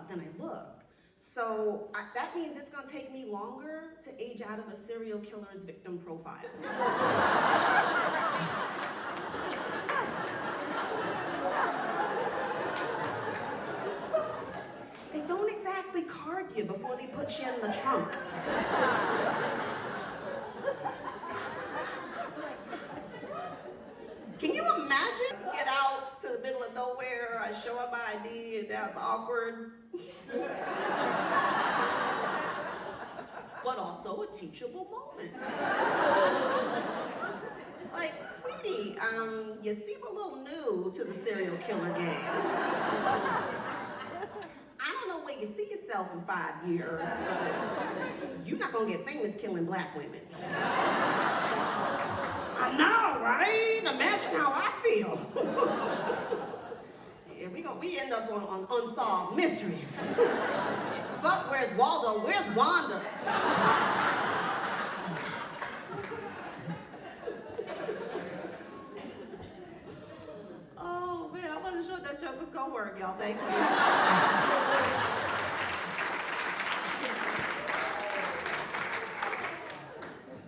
than I look. So that means it's gonna take me longer to age out of a serial killer's victim profile. They don't exactly card you before they put you in the trunk. Can you imagine? Get out to the middle of nowhere, I show up my ID, and now it's awkward. But also a teachable moment. Like, sweetie, you seem a little new to the serial killer game. I don't know where you see yourself in 5 years, but you're not gonna get famous killing black women. I know, right? Imagine how I feel. Yeah, we end up on unsolved mysteries. Fuck, where's Waldo? Where's Wanda? Oh man, I wasn't sure that joke was gonna work, y'all. Thank you.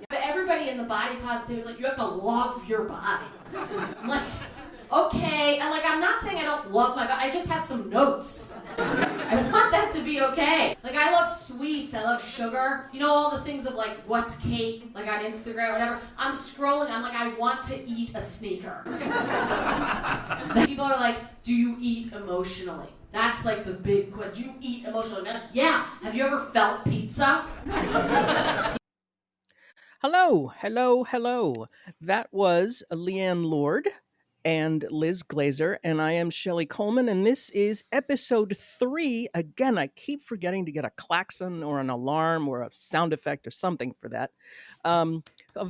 But everybody in the body positivity is like, you have to love your body. I'm like, okay, and like I'm not saying I don't love my body, I just have some notes. I want that to be okay. Like I love sweets, I love sugar. You know all the things of like what's cake, like on Instagram, whatever. I'm scrolling, I'm like, I want to eat a sneaker. People are like, do you eat emotionally? That's like the big question. Do you eat emotionally? I'm like, yeah. Have you ever felt pizza? Hello. That was Leighann Lord and Liz Glazer, and I am Shelly Colman, and this is episode 3. Again, I keep forgetting to get a klaxon or an alarm or a sound effect or something for that, of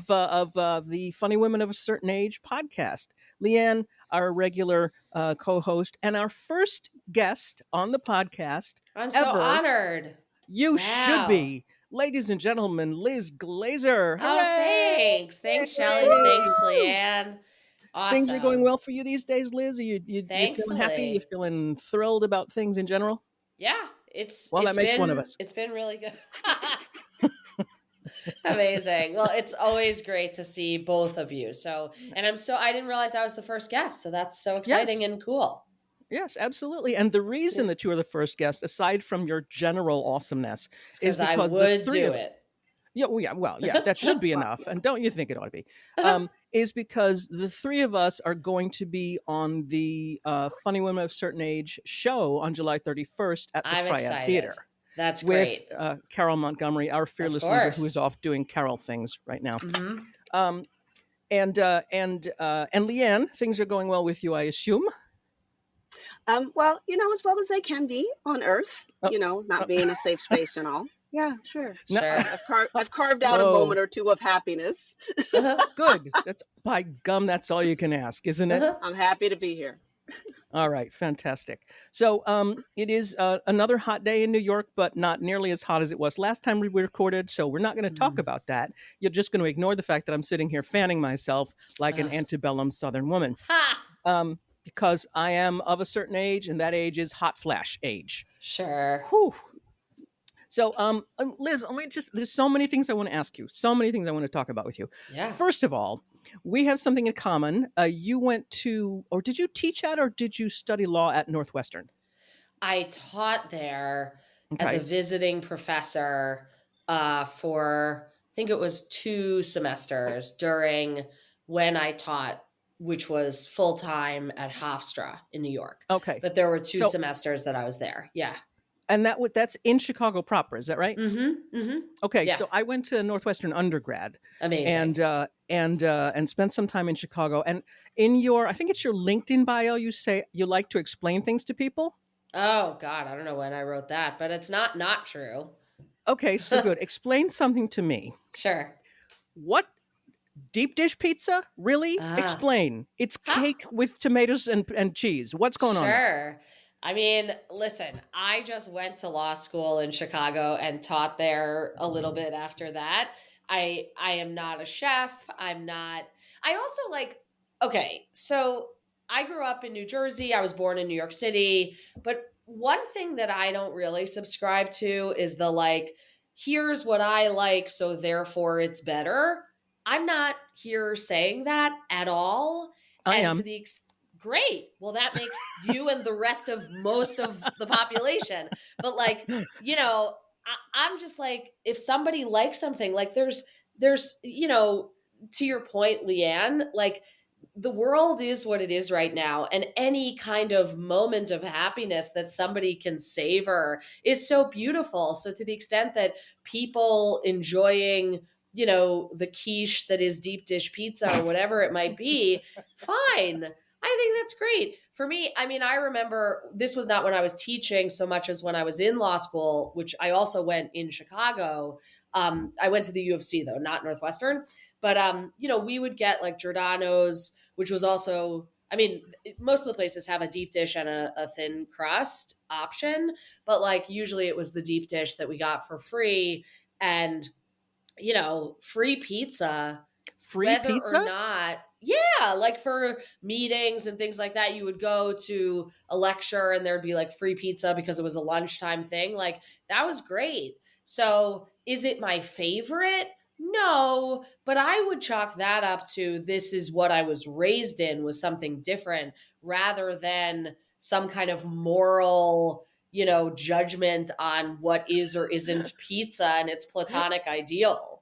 the Funny Women of a Certain Age podcast. Leighann, our regular co-host, and our first guest on the podcast. I'm so honored. You should be. Ladies and gentlemen, Liz Glazer. Oh, thanks. Thanks, Shelly. Thanks, Leighann. Awesome. Things are going well for you these days, Liz? Are you feeling happy? You feeling thrilled about things in general? Yeah. That makes one of us. It's been really good. Amazing. Well, it's always great to see both of you. I didn't realize I was the first guest. So that's so exciting and cool. Yes, absolutely. And the reason that you are the first guest, aside from your general awesomeness, is because I would do it. Yeah, that should be enough. And don't you think it ought to be? Is because the three of us are going to be on the Funny Women of a Certain Age show on July 31st at the Triad Theater. That's great. With Carol Montgomery, our fearless leader, who is off doing Carol things right now. Mm-hmm. And Leighann, things are going well with you, I assume. Well, as well as they can be on Earth, not being a safe space and all. Yeah, sure. I've carved out a moment or two of happiness. Good. By gum, that's all you can ask, isn't it? I'm happy to be here. All right, fantastic. So it is another hot day in New York, but not nearly as hot as it was last time we recorded, so we're not going to talk about that. You're just going to ignore the fact that I'm sitting here fanning myself like an antebellum Southern woman. Because I am of a certain age, and that age is hot flash age. Sure. Whew. So, Liz, there's so many things I want to ask you. So many things I want to talk about with you. Yeah. First of all, we have something in common. You went to, or did you teach at, or did you study law at Northwestern? I taught there as a visiting professor for, I think it was 2 semesters during when I taught, which was full-time at Hofstra in New York. Okay. But there were 2 semesters that I was there. Yeah. And that's in Chicago proper, is that right? Mm-hmm. Mm-hmm. Okay, yeah. So I went to Northwestern undergrad. Amazing. And spent some time in Chicago. And in I think it's your LinkedIn bio, you say you like to explain things to people? Oh, God, I don't know when I wrote that, but it's not true. Okay, so good. Explain something to me. Sure. What? Deep dish pizza? Really? Explain. It's cake with tomatoes and cheese. What's going on? Sure. I mean, listen, I just went to law school in Chicago and taught there a little bit after that. I am not a chef. Okay, so I grew up in New Jersey. I was born in New York City, but one thing that I don't really subscribe to is the like, here's what I like, so therefore it's better. I'm not here saying that at all. I And to am. the great. Well, that makes you and the rest of most of the population. But like, you know, I'm just like, if somebody likes something, like there's, you know, to your point, Leighann, like the world is what it is right now. And any kind of moment of happiness that somebody can savor is so beautiful. So to the extent that people enjoying, you know, the quiche that is deep dish pizza or whatever it might be, fine. I think that's great. For me, I mean, I remember this was not when I was teaching so much as when I was in law school, which I also went in Chicago. I went to the U of C though, not Northwestern. But you know, we would get like Giordano's, which was also, I mean, most of the places have a deep dish and a thin crust option, but like usually it was the deep dish that we got for free. And, you know, free pizza. Free Whether pizza? or not, yeah, like for meetings and things like that, you would go to a lecture and there'd be like free pizza because it was a lunchtime thing. Like that was great. So is it my favorite? No, but I would chalk that up to this is what I was raised in, was something different rather than some kind of moral, you know, judgment on what is or isn't pizza and its platonic ideal.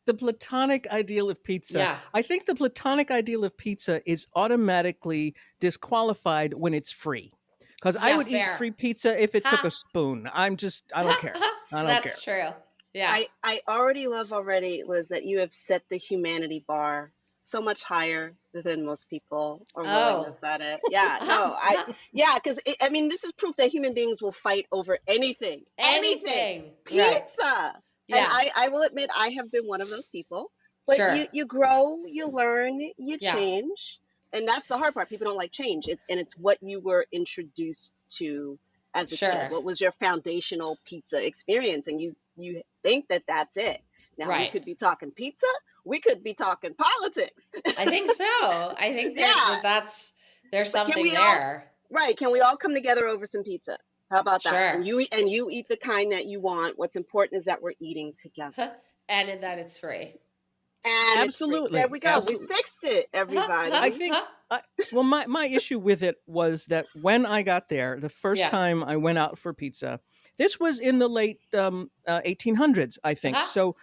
The platonic ideal of pizza. Yeah. I think the platonic ideal of pizza is automatically disqualified when it's free. Because I would eat free pizza if it took a spoon. I don't care. I don't That's care. true. Yeah. I already love Liz, that you have set the humanity bar so much higher than most people are willing to set it. Yeah, no, because I mean, this is proof that human beings will fight over anything. Pizza. Right. Yeah. And I will admit, I have been one of those people. But you grow, you learn, you change. And that's the hard part. People don't like change. It's what you were introduced to as a kid. What was your foundational pizza experience? And you think that that's it. Now we could be talking pizza. We could be talking politics. I think so. I think that's there's something there. Can we all come together over some pizza? How about that? And you eat the kind that you want. What's important is that we're eating together. And that it's free. And absolutely. There we go. Absolutely. We fixed it, everybody. I think, well, my issue with it was that when I got there, the first time I went out for pizza, this was in the late 1800s, I think. So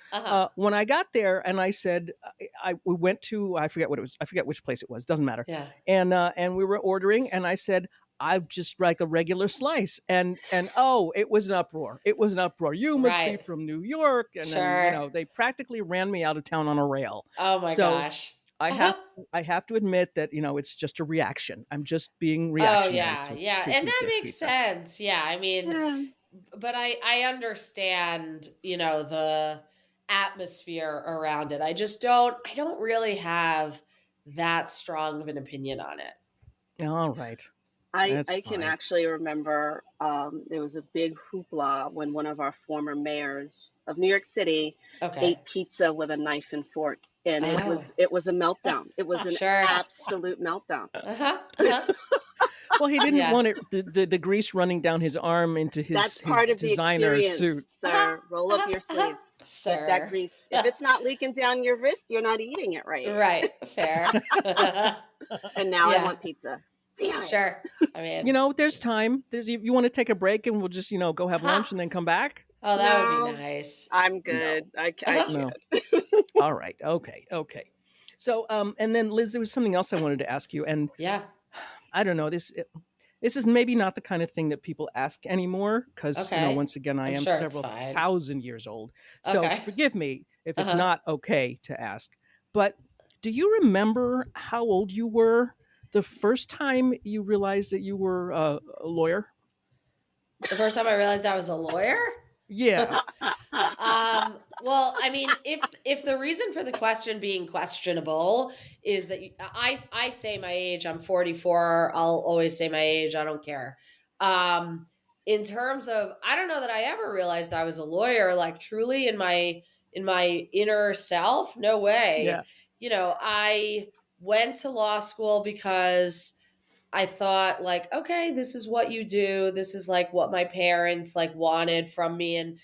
when I got there and I said, we went to, I forget what it was. I forget which place it was. Doesn't matter. Yeah. And we were ordering and I said, I've just like a regular slice. And oh, it was an uproar. It was an uproar. You must be from New York. And then, you know, they practically ran me out of town on a rail. Oh my gosh. I have to admit that, you know, it's just a reaction. I'm just being reactionary. Oh yeah. To and that makes pizza. sense. Yeah. I mean, but I understand, you know, the atmosphere around it. I don't really have that strong of an opinion on it. All right. I can actually remember there was a big hoopla when one of our former mayors of New York City ate pizza with a knife and fork, and it was a meltdown. It was an absolute meltdown. Well, he didn't want it the grease running down his arm into his part of designer the suit. Sir, roll up your sleeves. Sir. Get that grease. If it's not leaking down your wrist, you're not eating it right. Right. Fair. And now I want pizza. Sure. I mean, you know, there's time. You want to take a break and we'll just, you know, go have lunch and then come back? Oh, that would be nice. I'm good. No. I can't. No. All right. Okay. So, and then Liz, there was something else I wanted to ask you. And I don't know, this is maybe not the kind of thing that people ask anymore because, you know, once again, I am several thousand years old. So forgive me if it's not okay to ask. But do you remember how old you were the first time you realized that you were a lawyer? The first time I realized I was a lawyer? Yeah. Well, I mean, if the reason for the question being questionable is that I say my age, I'm 44. I'll always say my age. I don't care. In terms of, I don't know that I ever realized I was a lawyer, like truly in my inner self. No way. Yeah. You know, I went to law school because I thought like, okay, this is what you do. This is like what my parents like wanted from me. And,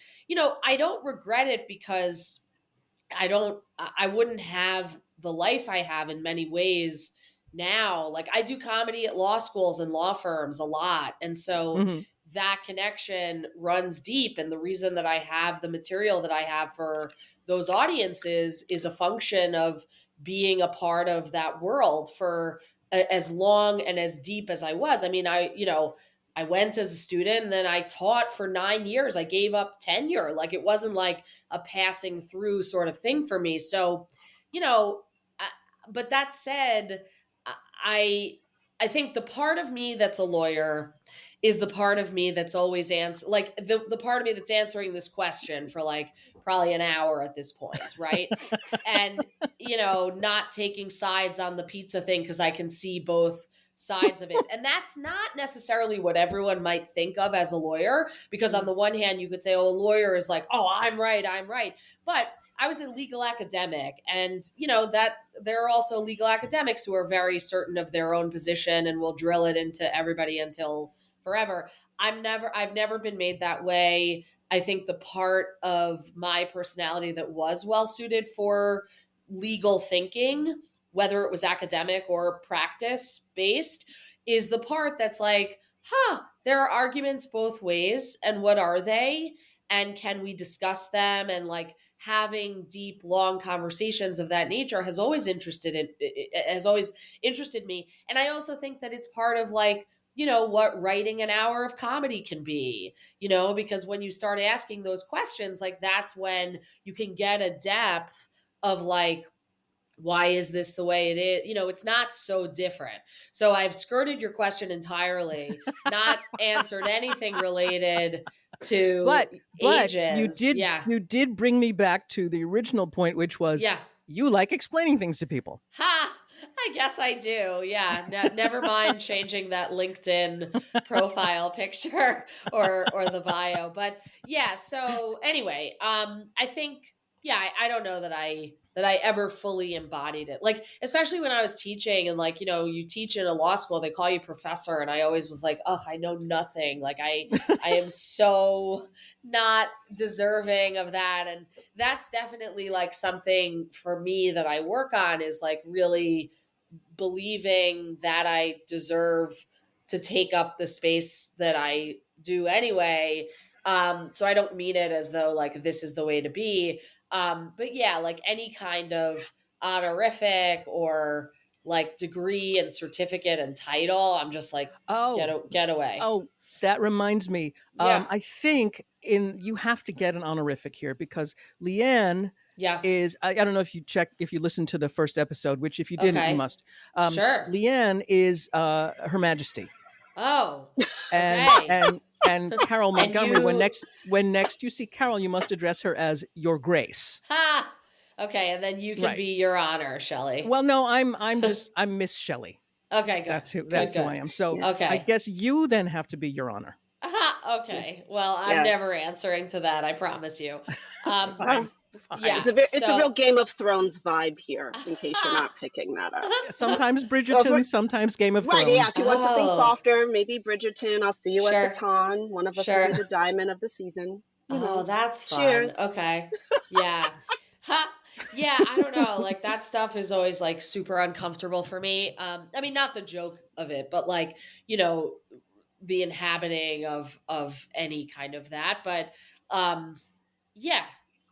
I don't regret it because I wouldn't have the life I have in many ways now. Like I do comedy at law schools and law firms a lot. And so that connection runs deep. And the reason that I have the material that I have for those audiences is a function of being a part of that world for as long and as deep as I was. I mean, I went as a student and then I taught for 9 years. I gave up tenure. Like it wasn't like a passing through sort of thing for me. So, but that said, I think the part of me that's a lawyer is the part of me that's always like the part of me that's answering this question for like probably an hour at this point, right? And, not taking sides on the pizza thing because I can see both sides of it. And that's not necessarily what everyone might think of as a lawyer, because on the one hand, you could say, oh, a lawyer is like, oh, I'm right. But I was a legal academic, and that there are also legal academics who are very certain of their own position and will drill it into everybody until forever. I've never been made that way. I think the part of my personality that was well suited for legal thinking, whether it was academic or practice based, is the part that's like, there are arguments both ways. And what are they? And can we discuss them? And like having deep, long conversations of that nature has always interested me. And I also think that it's part of like, what writing an hour of comedy can be, because when you start asking those questions, like that's when you can get a depth of like, why is this the way it is? It's not so different. So I've skirted your question entirely, not answered anything related to but ages. You did bring me back to the original point, which was you like explaining things to people. I guess I do. Yeah. Never mind changing that LinkedIn profile picture or the bio. But yeah. So anyway, I think, I don't know that I ever fully embodied it. Like, especially when I was teaching and like, you teach in a law school, they call you professor. And I always was like, oh, I know nothing. Like I am so not deserving of that. And that's definitely like something for me that I work on, is like really believing that I deserve to take up the space that I do anyway. So I don't mean it as though like this is the way to be. But yeah, like any kind of honorific or like degree and certificate and title, I'm just like, get away. Oh, that reminds me. Yeah. I think you have to get an honorific here because Leighann is, I don't know if you listened to the first episode, which if you didn't, you must. Sure. Leighann is Her Majesty. Oh, and Carol Montgomery. When next you see Carol, you must address her as Your Grace. Ha! Okay, and then you can be Your Honor, Shelly. Well, no, I'm Miss Shelly. Okay, good. That's who I am. So I guess you then have to be Your Honor. Okay. Well, I'm never answering to that. I promise you. Fine. Yeah, it's a real Game of Thrones vibe here, in case you're not picking that up. Sometimes Bridgerton, sometimes Game of Thrones. Right, yeah, if you want something softer, maybe Bridgerton. I'll see you at the Ton. One of us will be the diamond of the season. That's fun. Cheers. Okay. Yeah. Yeah, I don't know. Like that stuff is always like super uncomfortable for me. I mean, not the joke of it, but like, the inhabiting of any kind of that. But yeah.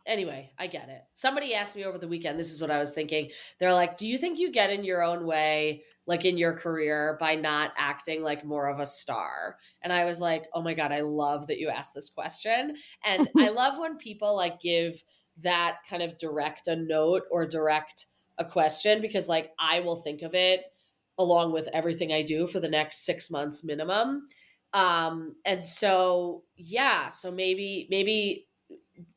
Anyway, I get it. Somebody asked me over the weekend, this is what I was thinking. They're like, do you think you get in your own way, like in your career, by not acting like more of a star? And I was like, oh my God, I love that you asked this question. And I love when people like give that kind of direct a note or direct a question, because like I will think of it along with everything I do for the next 6 months minimum. And so, so maybe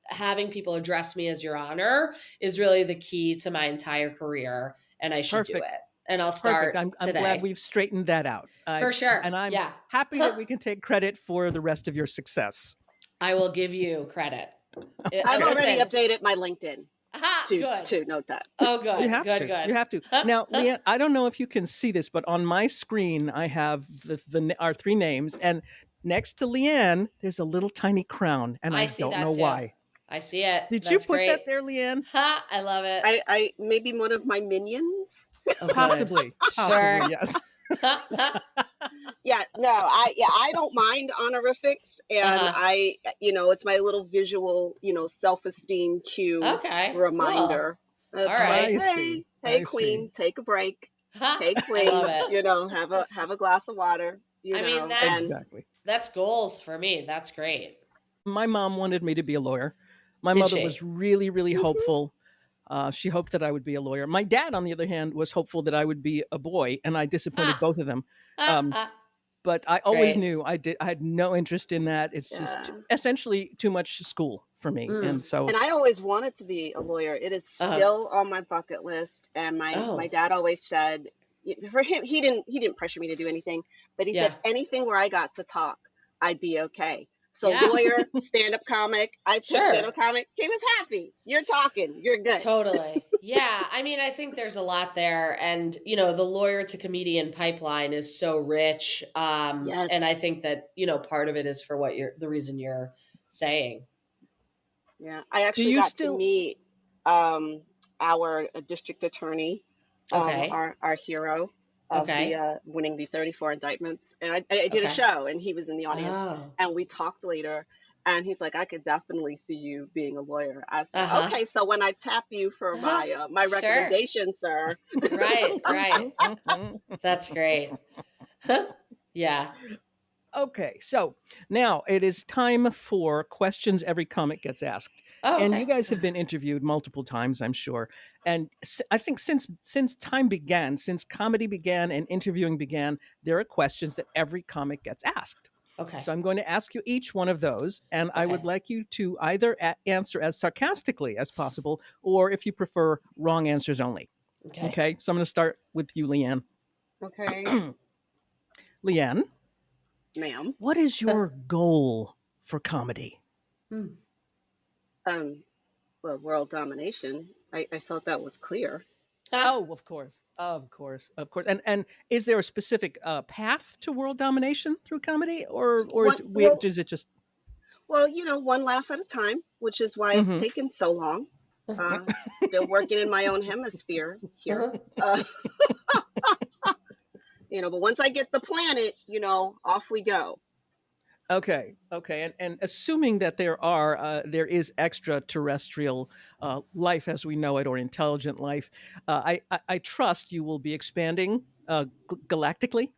having people address me as Your Honor is really the key to my entire career, and I should do it. And I'll start I'm today. glad we've straightened that out. For sure. And I'm happy that we can take credit for the rest of your success. I will give you credit. I've already updated my LinkedIn. to note that. Oh, good. You have to. Good. You have to. Now, Leighann, I don't know if you can see this, but on my screen, I have our three names, and next to Leighann, there's a little tiny crown, and I don't know why. I see it. Did you put that there, Leighann? I love it. I maybe one of my minions. Oh, possibly, sure. Yes. I don't mind honorifics, and it's my little visual, self-esteem cue reminder. Cool. All right. Hey, queen, take a break. Hey, queen, have a glass of water. That's goals for me. That's great. My mom wanted me to be a lawyer. My mother was really, really hopeful. She hoped that I would be a lawyer. My dad, on the other hand, was hopeful that I would be a boy, and I disappointed both of them. But I always knew I had no interest in that. It's just essentially too much school for me. And I always wanted to be a lawyer. It is still on my bucket list. And my dad always said, for him, he didn't pressure me to do anything, but he said anything where I got to talk, I'd be okay. So lawyer, stand-up comic, I put stand-up comic, he was happy. You're talking, you're good. Totally. Yeah. I think there's a lot there. And, the lawyer to comedian pipeline is so rich. Yes. And I think that, part of it is for the reason you're saying. Yeah. I actually got to meet our district attorney, our hero. Of the winning the 34 indictments, and I did a show, and he was in the audience, and we talked later, and he's like, I could definitely see you being a lawyer. I said, okay, so when I tap you for my recommendation, sir. Right. That's great. Yeah. Okay, so now it is time for questions every comic gets asked. And you guys have been interviewed multiple times, I'm sure. And I think since time began, since comedy began and interviewing began, there are questions that every comic gets asked. Okay. So I'm going to ask you each one of those, and I would like you to either answer as sarcastically as possible, or if you prefer, wrong answers only. Okay. So I'm going to start with you, Leighann. Okay. Leighann. Ma'am. What is your goal for comedy? Well, world domination. I felt that was clear. Oh, of course. And is there a specific path to world domination through comedy, or is it just? Well, one laugh at a time, which is why it's taken so long. Still working in my own hemisphere here. But once I get the planet, off we go. Okay. And assuming that there is extraterrestrial life as we know it, or intelligent life, I trust you will be expanding galactically.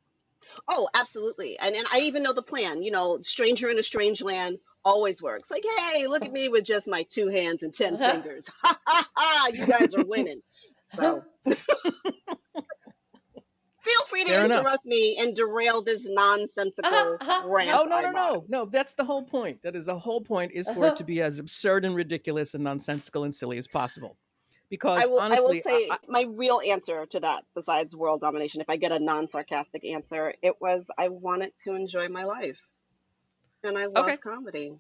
Oh, absolutely. And I even know the plan. Stranger in a strange land always works. Like, hey, look at me with just my 2 hands and 10 fingers. Ha ha ha! You guys are winning. So. Feel free to interrupt me and derail this nonsensical rant. Oh, no. That's the whole point. That is the whole point, is for it to be as absurd and ridiculous and nonsensical and silly as possible. Because honestly, I will say my real answer to that, besides world domination, if I get a non-sarcastic answer, it was I wanted to enjoy my life. And I love comedy.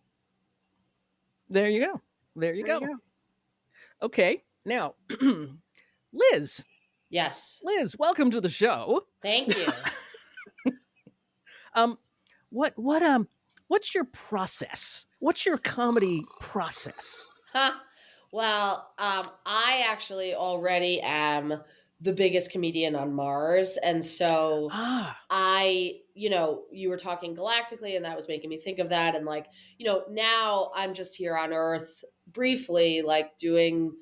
There you go. Okay. Now, Liz. Yes. Liz, welcome to the show. Thank you. What's your process? What's your comedy process? Well, I actually already am the biggest comedian on Mars. And so you were talking galactically, and that was making me think of that. And now I'm just here on Earth briefly, doing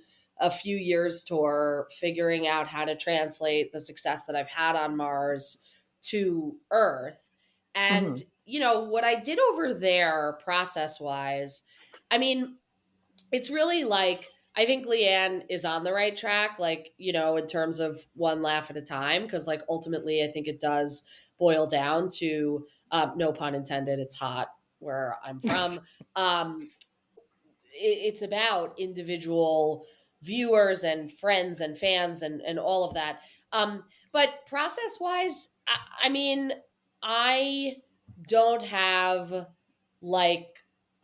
a few years tour, figuring out how to translate the success that I've had on Mars to Earth. And, what I did over there process wise, it's really I think Leighann is on the right track, in terms of one laugh at a time. Because ultimately, I think it does boil down to, no pun intended, it's hot where I'm from. It's about individual viewers and friends and fans and all of that. But process wise, I don't have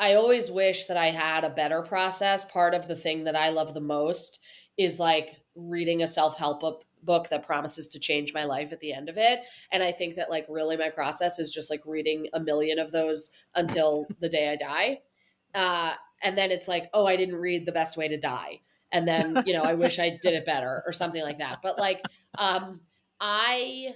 I always wish that I had a better process. Part of the thing that I love the most is like reading a self-help book that promises to change my life at the end of it. And I think that like really my process is just like reading a million of those until the day I die. And then it's like, oh, I didn't read The Best Way to Die. And then, you know, I wish I did it better or something like that. But like, I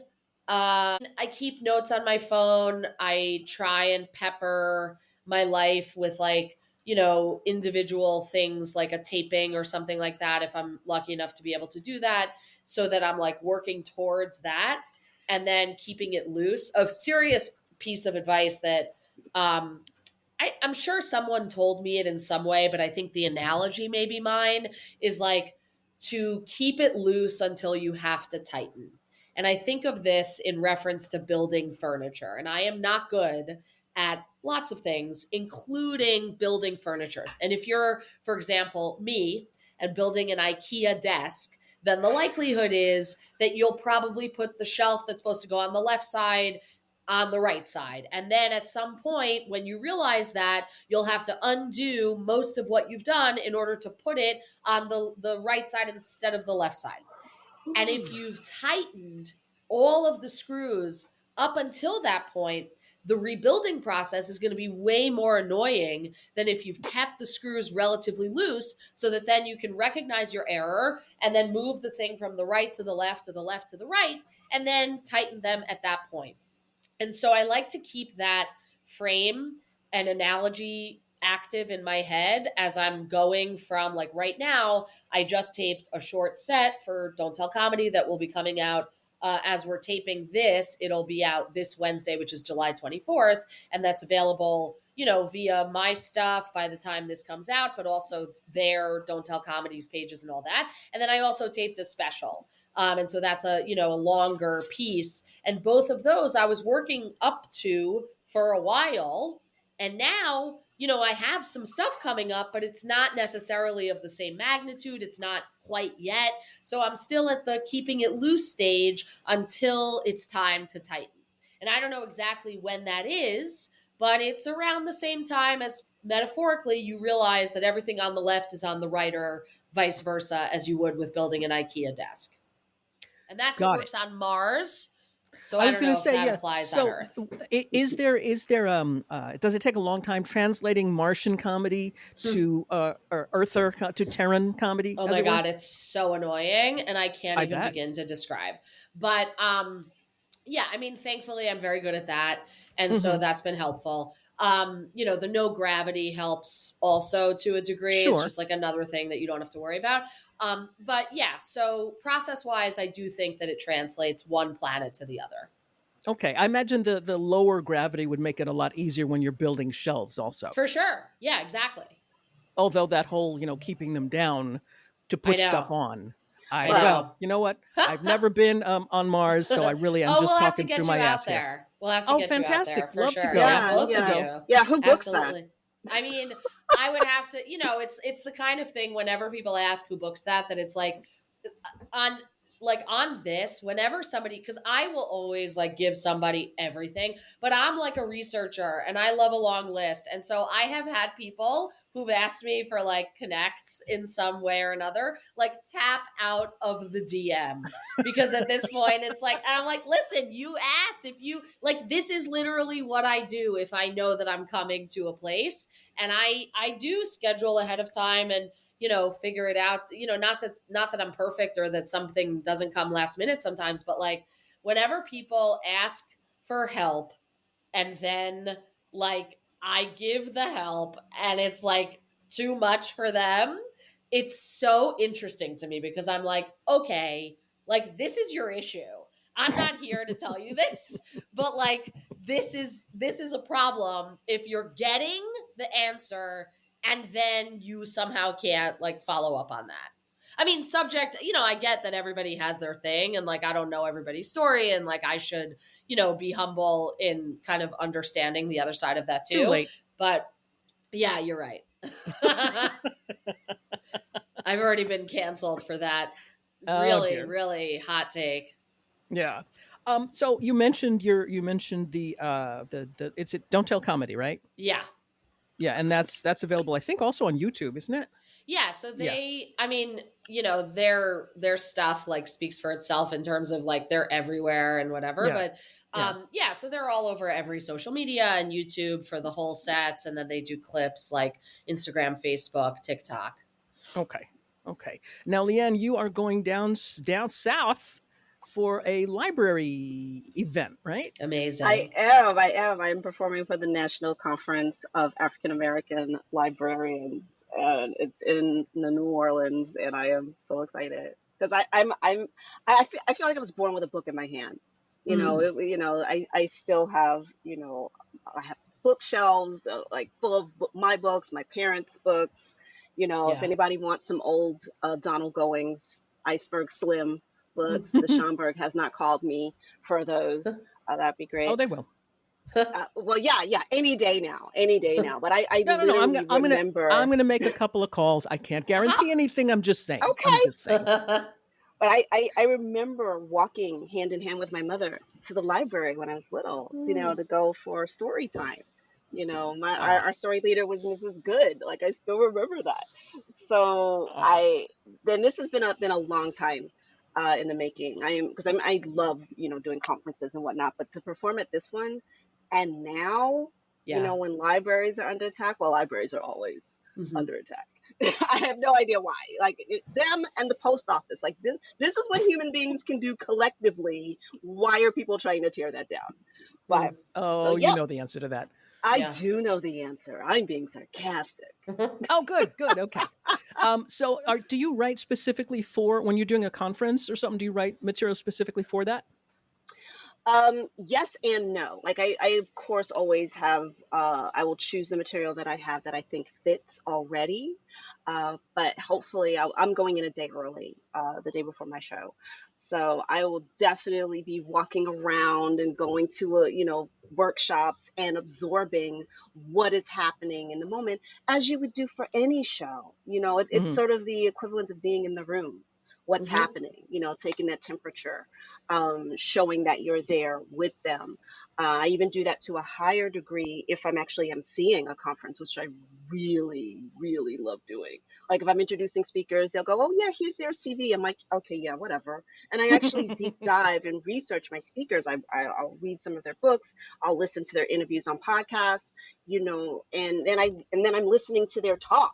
keep notes on my phone. I try and pepper my life with like, you know, individual things like a taping or something like that, if I'm lucky enough to be able to do that, so that I'm like working towards that and then keeping it loose. A serious piece of advice that I'm sure someone told me it in some way, but I think the analogy may be mine, is like to keep it loose until you have to tighten. And I think of this in reference to building furniture. And I am not good at lots of things, including building furniture. And if you're, for example, me and building an IKEA desk, then the likelihood is that you'll probably put the shelf that's supposed to go on the left side on the right side. And then at some point, when you realize that, you'll have to undo most of what you've done in order to put it on the right side instead of the left side. And if you've tightened all of the screws up until that point, the rebuilding process is going to be way more annoying than if you've kept the screws relatively loose, so that then you can recognize your error and then move the thing from the right to the left, or the left to the right, and then tighten them at that point. And so I like to keep that frame and analogy active in my head as I'm going from, like, right now, I just taped a short set for Don't Tell Comedy that will be coming out as we're taping this. It'll be out this Wednesday, which is July 24th. And that's available, you know, via my stuff by the time this comes out, but also their Don't Tell Comedy's pages and all that. And then I also taped a special. And so that's a, you know, a longer piece. And both of those I was working up to for a while. And now, you know, I have some stuff coming up, but it's not necessarily of the same magnitude. It's not quite yet. So I'm still at the keeping it loose stage until it's time to tighten. And I don't know exactly when that is, but it's around the same time as, metaphorically, you realize that everything on the left is on the right, or vice versa, as you would with building an IKEA desk. And that's what works on Mars. So I was going to say, that applies on Earth. Is there does it take a long time translating Martian comedy to Earther to Terran comedy? Oh my God, it's so annoying, and I can't even begin to describe. But yeah, I mean, thankfully, I'm very good at that, and so that's been helpful. You know, the no gravity helps also to a degree. Sure. It's just like another thing that you don't have to worry about. But yeah, so process-wise, I do think that it translates one planet to the other. Okay. I imagine the lower gravity would make it a lot easier when you're building shelves also. For sure. Yeah, exactly. Although that whole, you know, keeping them down to put stuff on. Well, you know what? I've never been on Mars, so I really am just talking through my ass here. We'll have to get fantastic. You out there, Love sure. to go. Yeah, Love to go. Yeah, who books that? I mean, I would have to, you know, it's the kind of thing, whenever people ask who books that it's like on this, whenever somebody, because I will always like give somebody everything, but I'm like a researcher and I love a long list. And so I have had people who've asked me for like connects in some way or another, like tap out of the DM, because at this point it's like, and I'm like, listen, you asked, if you like, this is literally what I do if I know that I'm coming to a place, and I do schedule ahead of time and, you know, figure it out, you know, not that I'm perfect or that something doesn't come last minute sometimes, but like whenever people ask for help and then like I give the help and it's like too much for them, it's so interesting to me, because I'm like, okay, like this is your issue. I'm not here to tell you this, but like this is a problem if you're getting the answer and then you somehow can't like follow up on that. I mean, subject, you know, I get that everybody has their thing, and like I don't know everybody's story, and like I should, you know, be humble in kind of understanding the other side of that too. Too late. But yeah, you're right. I've already been canceled for that. Really hot take. Yeah. So you mentioned the it's Don't Tell Comedy, right? Yeah. Yeah, and that's available, I think, also on YouTube, isn't it? Yeah, so I mean, their stuff like speaks for itself in terms of like they're everywhere and whatever. Yeah. But so they're all over every social media and YouTube for the whole sets, and then they do clips like Instagram, Facebook, TikTok. Okay. Now, Leighann, you are going down south for a library event, right? Amazing. I am. I'm performing for the National Conference of African American Librarians, and it's in New Orleans, and I am so excited because I feel like I was born with a book in my hand. I still have, I have bookshelves like full of my books, my parents' books. If anybody wants some old Donald Goings, Iceberg Slim books, the Schomburg has not called me for those. That'd be great. Oh, they will. Well, yeah, any day now. But I no. I'm going to make a couple of calls. I can't guarantee anything. I'm just saying. Okay. I'm just saying. But I remember walking hand in hand with my mother to the library when I was little, to go for story time. Our story leader was Mrs. Good. Like, I still remember that. So then this has been a long time in the making. I love, doing conferences and whatnot, but to perform at this one, and now, when libraries are under attack, well, libraries are always under attack. I have no idea why. Like, them and the post office, like this is what human beings can do collectively. Why are people trying to tear that down? Why? You know the answer to that. I do know the answer. I'm being sarcastic. Oh, good. Okay. So do you write specifically for, when you're doing a conference or something, do you write material specifically for that? Yes and no. Like I of course always have, I will choose the material that I have that I think fits already. But hopefully I'm going in a day early, the day before my show. So I will definitely be walking around and going to, workshops and absorbing what is happening in the moment, as you would do for any show. It's sort of the equivalent of being in the room. What's happening, taking that temperature, showing that you're there with them. I even do that to a higher degree if I'm actually emceeing a conference, which I really, really love doing. Like, if I'm introducing speakers, they'll go, oh yeah, here's their CV. I'm like, okay, yeah, whatever. And I actually deep dive and research my speakers. I'll read some of their books. I'll listen to their interviews on podcasts, and then I'm listening to their talk.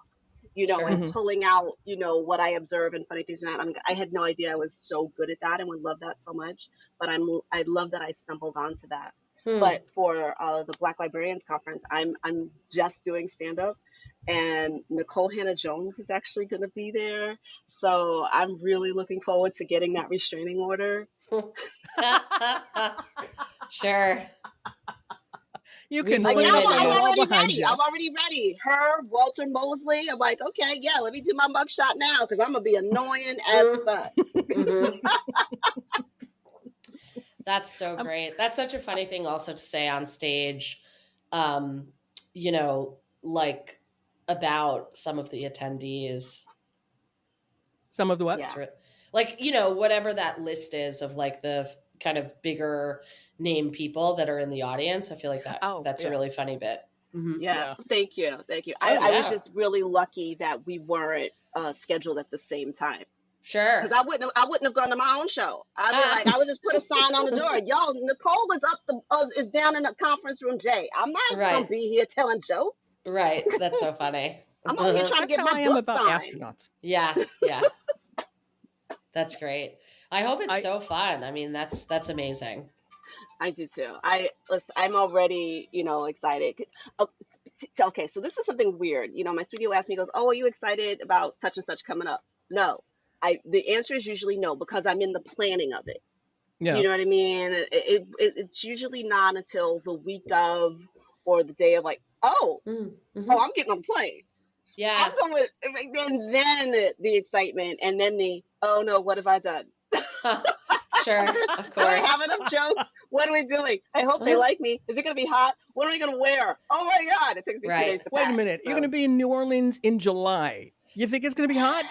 And pulling out, what I observe and funny things. I had no idea I was so good at that and would love that so much. But I love that I stumbled onto that. But for the Black Librarians Conference, I'm just doing stand-up, and Nicole Hannah-Jones is actually going to be there. So I'm really looking forward to getting that restraining order. Sure. You can. I'm already ready. I'm already ready. Her, Walter Mosley. I'm like, okay, yeah, let me do my mugshot now because I'm gonna be annoying as fuck. That's so great. That's such a funny thing also to say on stage, like about some of the attendees. Some of the what? Yeah. Like, whatever that list is of like the kind of bigger name people that are in the audience. I feel like that's a really funny bit. Yeah. Thank you. I was just really lucky that we weren't scheduled at the same time. Sure. Because I wouldn't have gone to my own show. I would just put a sign on the door. Y'all, Nicole is down in the conference room J. I'm not gonna be here telling jokes. Right. That's so funny. I'm over here trying to get my book signed. Astronauts. Yeah. That's great. I hope it's so fun. I mean, that's amazing. I do too. I'm already, excited. Okay, so this is something weird. My studio asked me, goes, "Oh, are you excited about such and such coming up?" No. The answer is usually no, because I'm in the planning of it. Yeah. Do you know what I mean? It's usually not until the week of or the day of, like, I'm getting on the plane. Yeah. I'm going, and then the excitement, and then oh no, what have I done? Sure, of course. I have enough jokes. What are we doing? I hope they like me. Is it going to be hot? What are we going to wear? Oh my God, it takes me 2 days to pack. Wait a minute. So. You're going to be in New Orleans in July. You think it's going to be hot?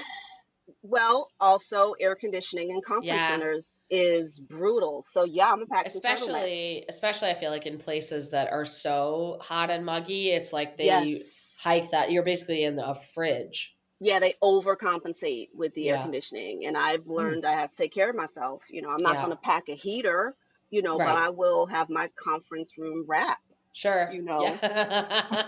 Well, also air conditioning in conference centers is brutal. So I'm gonna pack some turtlenecks. Especially I feel like in places that are so hot and muggy, it's like they hike that. You're basically in a fridge. Yeah, they overcompensate with the air conditioning. And I've learned I have to take care of myself. I'm not going to pack a heater, but Right. I will have my conference room wrap. Sure. Yeah.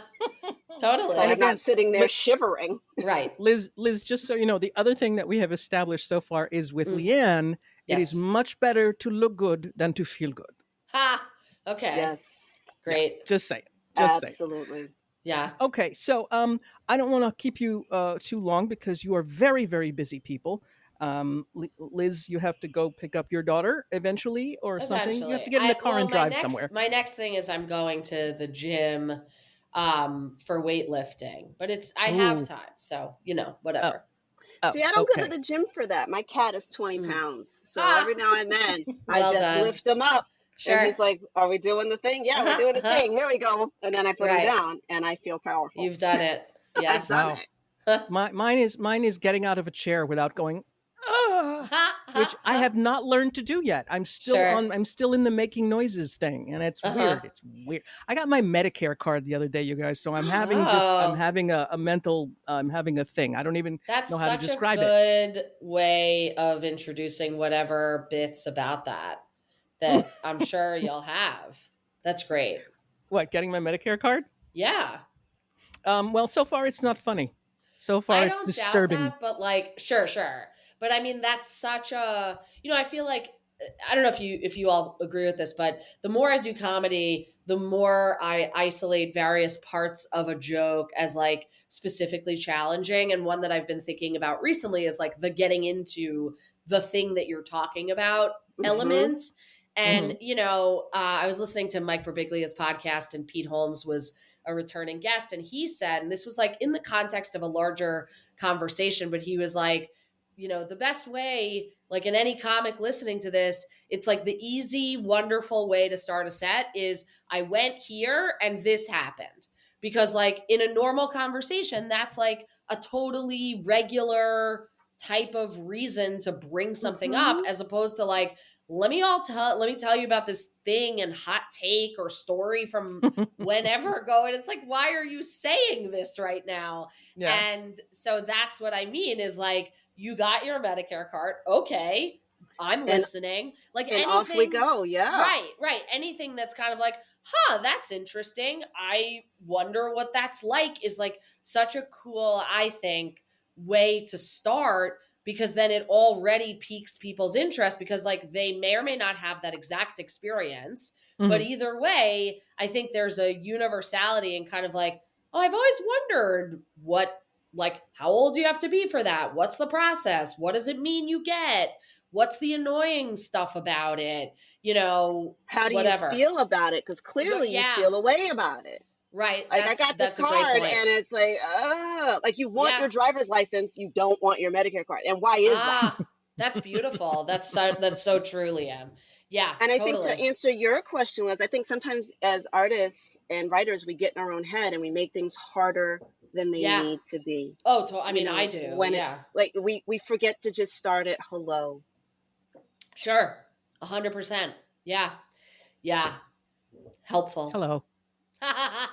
Totally. So I'm not sitting there shivering. Right. Liz, just so you know, the other thing that we have established so far is with Leighann, it is much better to look good than to feel good. Ha! Okay. Yes. Great. Yeah, just saying. Absolutely. Yeah. Okay, so I don't want to keep you too long because you are very, very busy people. Liz, you have to go pick up your daughter eventually or something. You have to get in the car and drive somewhere. My next thing is I'm going to the gym for weightlifting, but I have time, so whatever. See, I don't go to the gym for that. My cat is 20 pounds, so every now and then I just lift him up. Sure. And he's like, "Are we doing the thing? Yeah, we're doing the thing. Here we go." And then I put him down, and I feel powerful. You've done it. Yes. Wow. Mine is getting out of a chair without going, which I have not learned to do yet. I'm still I'm still in the making noises thing, and it's weird. It's weird. I got my Medicare card the other day, you guys, so I'm having a mental I'm having a thing. I don't even know how to describe it. That's such a good way of introducing whatever bits about that I'm sure you'll have. That's great. What, getting my Medicare card? Yeah. Well, so far it's not funny. So far it's disturbing. I don't doubt that, but sure. But I mean, that's such a, I feel like, I don't know if you all agree with this, but the more I do comedy, the more I isolate various parts of a joke as specifically challenging. And one that I've been thinking about recently is the getting into the thing that you're talking about element. And, I was listening to Mike Birbiglia's podcast, and Pete Holmes was a returning guest. And he said, and this was in the context of a larger conversation, but he was like, the best way, in any comic listening to this, it's the easy, wonderful way to start a set is I went here and this happened. Because in a normal conversation, that's a totally regular type of reason to bring something up, as opposed to let me tell you about this thing and hot take or story from whenever ago. And it's why are you saying this right now? Yeah. And so that's what I mean is you got your Medicare card. Okay. I'm listening. And off we go. Yeah. Right. Anything that's kind of that's interesting. I wonder what that's like is such a cool, I think, way to start, because then it already piques people's interest because they may or may not have that exact experience. But either way, I think there's a universality and kind of oh, I've always wondered what, how old do you have to be for that? What's the process? What does it mean you get? What's the annoying stuff about it? How do you feel about it? Because clearly you feel a way about it. Right. I got this card and it's you want your driver's license, you don't want your Medicare card. And why is that? That's beautiful. That's so true, Leighann. Yeah. And I think to answer your question, Liz, I think sometimes as artists and writers, we get in our own head and we make things harder than they need to be. Oh, I mean, I do. When we forget to just start at hello. Sure. 100%. Yeah. Yeah. Helpful. Hello. I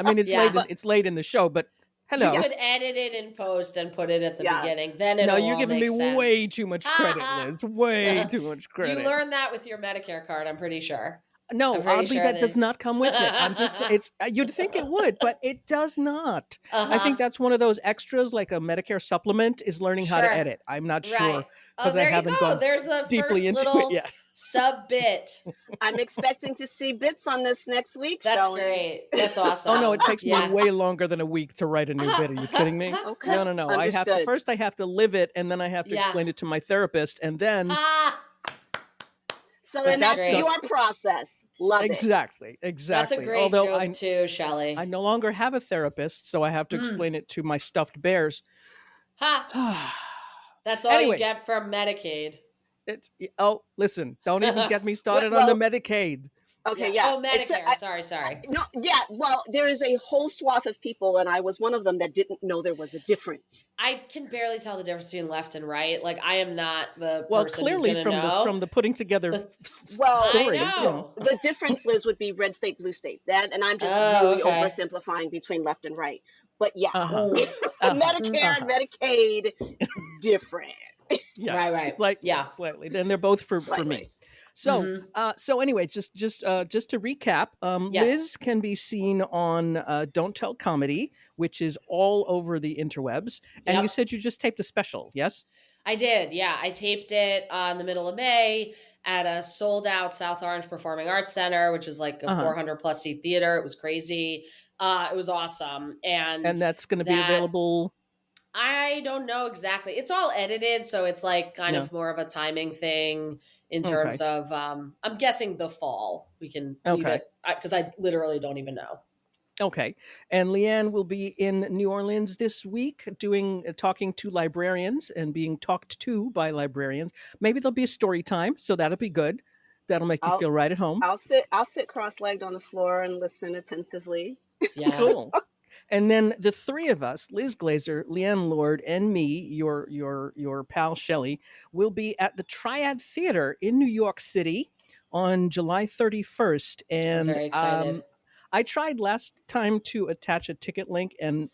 mean, it's late in the show, but hello. You could edit it in post and put it at the beginning. Then it'll you're giving me sense. Way too much credit, Liz. Way too much credit. You learned that with your Medicare card, I'm pretty sure. No, oddly, that does not come with it. I'm just, you'd think it would, but it does not. I think that's one of those extras, like a Medicare supplement, is learning how to edit. I'm not sure because I haven't gone deeply into it yet. Sub bit. I'm expecting to see bits on this next week. That's Shelly. great. That's awesome. Oh no, it takes me way longer than a week to write a new bit. Are you kidding me? Okay. No. Understood. I have to live it, and then I have to explain it to my therapist, and then. So then that's your process. Love it. Exactly. That's a great joke too, Shelly. I no longer have a therapist, so I have to explain it to my stuffed bears. That's all you get from Medicaid. Listen, don't even get me started on the Medicaid. Okay, Yeah. yeah. Oh, Medicare. Sorry. No, yeah. Well, there is a whole swath of people, and I was one of them that didn't know there was a difference. I can barely tell the difference between left and right. Like, I am not the Well, person who's clearly going to know. from the putting together Well, stories. I know. The difference, Liz, would be red state, blue state. That, and I'm just really okay. oversimplifying between left and right. But yeah, Uh-huh. Medicare and Medicaid, different. Yes, Right. Slightly. Then they're both for me. So, so anyway, just to recap, Yes. Liz can be seen on Don't Tell Comedy, which is all over the interwebs. And you said you just taped a special, yes? I did, yeah. I taped it in the middle of May at a sold-out South Orange Performing Arts Center, which is like a 400-plus seat theater. It was crazy. It was awesome. And that's going to be available... I don't know exactly. It's all edited, so it's like kind of more of a timing thing in terms of, I'm guessing the fall. We can leave it, because I literally don't even know. Okay. And Leighann will be in New Orleans this week talking to librarians and being talked to by librarians. Maybe there'll be a story time, so that'll be good. That'll make you feel right at home. I'll sit cross-legged on the floor and listen attentively. Yeah. Cool. And then the three of us, Liz Glazer, Leighann Lord, and me, your pal Shelly, will be at the Triad Theater in New York City on July 31st. And I'm very excited. I tried last time to attach a ticket link, and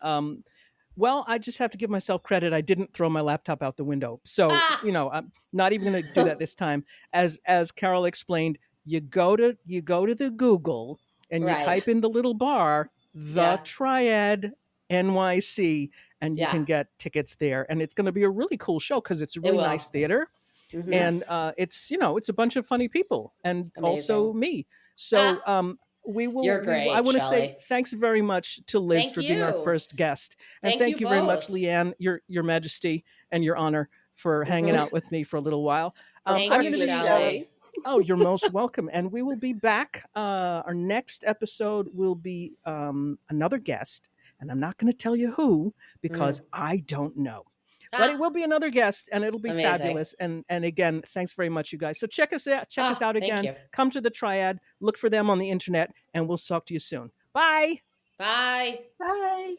well, I just have to give myself credit. I didn't throw my laptop out the window, so I'm not even going to do that this time. As Carol explained, you go to the Google and you type in the little bar, the Triad NYC, and you can get tickets there. And it's going to be a really cool show because it's a really nice theater. Mm-hmm. And it's a bunch of funny people and also me. So we will. You're great. I want to Shelly. say thanks very much to Liz for being our first guest, and thank you very much, Leighann, Your Majesty and Your Honor, for hanging out with me for a little while. Thank you, Shelly. Oh, you're most welcome. And we will be back. Our next episode will be another guest, and I'm not going to tell you who because I don't know. But it will be another guest, and it'll be fabulous. And again, thanks very much, you guys. So check us out again. Come to the Triad. Look for them on the internet, and we'll talk to you soon. Bye. Bye. Bye.